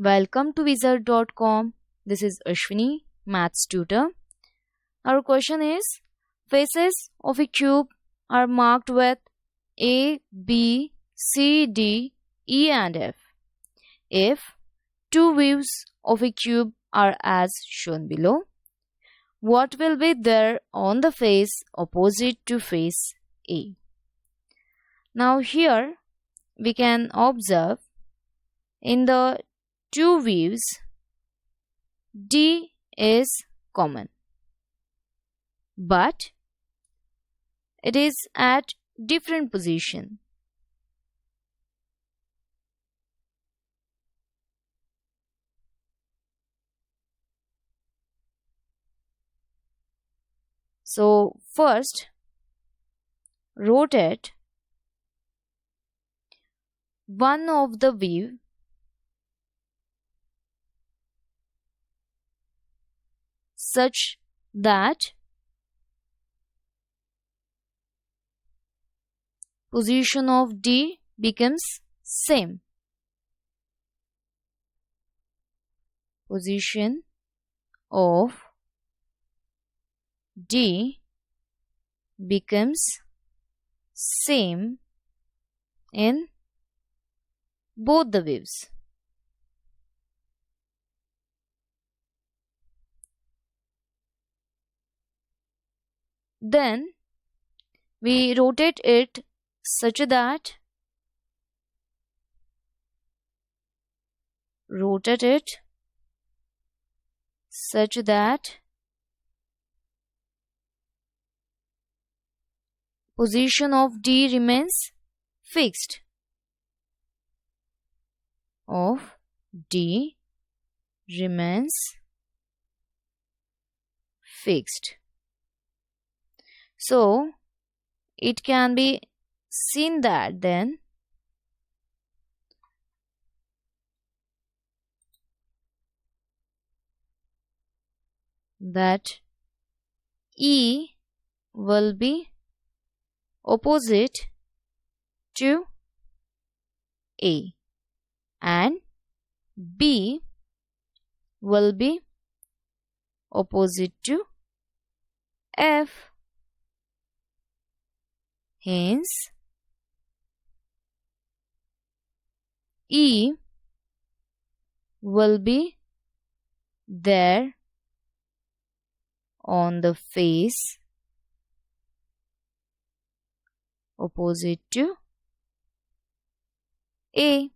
Welcome to Wizard.com. This is Ashwini, Maths tutor. Our question is, faces of a cube are marked with A, B, C, D, E and F. If two views of a cube are as shown below, what will be there on the face opposite to face A? Now here we can observe in the two views D is common, but it is at different position. So first rotate one of the view such that position of D becomes same. Position of D becomes same in both the views. Then we rotate it such that position of D remains fixed. Of D remains fixed. So it can be seen that then that E will be opposite to A and B will be opposite to F. Hence, E will be there on the face opposite to A.